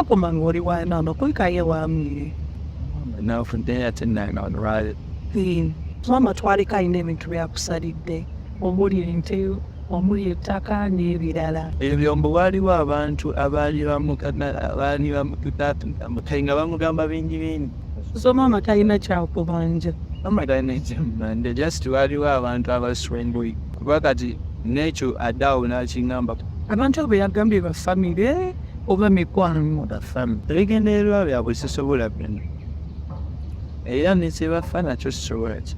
Kakuma ngori wa no kuika ye wa mi. Now from there to now on right. Mama twali kaine ebintu byakusalidde. Omuli ente, omuli ettaka n'ebirala. Ebyombo waliwo abantu abaali bamukatanga bamugamba bingi bingi. So mama talina kyakubanja. Mama talina kyakubanja, just waliwo abantu abaswendwe. Kuba kati n'ekyo addawo n'akingamba. Abantu abo yagambye ba famire oba mikwano. Ebigendererwa byabwe sisobola bino. Era nekibafa nakyo sisobola ki.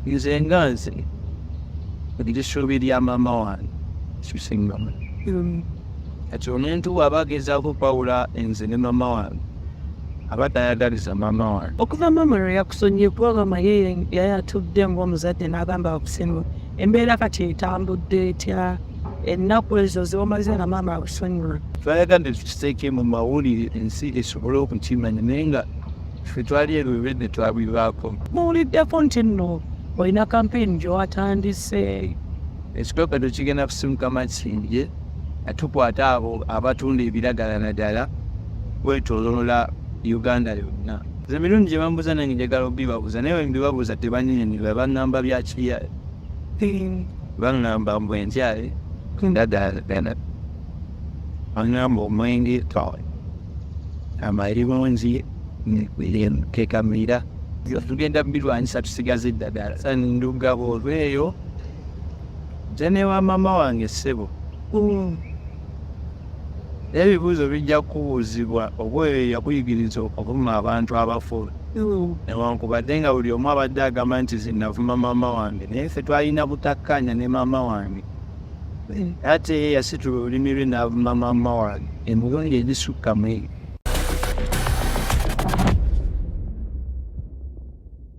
Nze nga nze essuubi lya maama wange kisingamu. Kati omuntu aba agezaako okwawula nze ne maama wange aba tayagaliza maama wange. Okuva maama lwe yakusonyiye kubagamba ye yali atudde ng'omuzadde n'agamba akusemba. Embeera kati etambudde etya? Ennaku ezo ziwamaze na maama akusonyiwa. Twayagala tukiteeke mu mawulire ensi esobole okukimanya naye nga ffe twali erwebedde twabivaako. Muwuliddeko nti nno olina kampeyini gy'owatandise. Ekikoka tukigenda kusimuka Masindi atukwata abo abatunda ebiragalalagala kwetooloola Uganda yonna. Nze emirundi gye bambuuza nange njagala obibabuuza naye bwe mbibabuuza tebanyeenyiga bangamba bya kiya. Bangamba mbu entyale ndagalalagala. Bangamba omwenge twawe. Amayiribonzi kekamira. Tugenda mbirwanyisa tusigaze eddagala. Sani ndugabo olweyo nze ne wa maama wange ssebo. Ebibuuzo bijja kubuuzibwa oba oyo yakuyigiriza okuvuma abantu abafu. Newankubadde nga buli omu abadde agamba nti nze navuma maama wange naye ffe twalina butakkaanya ne maama wange. Ate ye yasitula olulimi lwe n'avuma maama wange emirundi egisukka mu ebiri.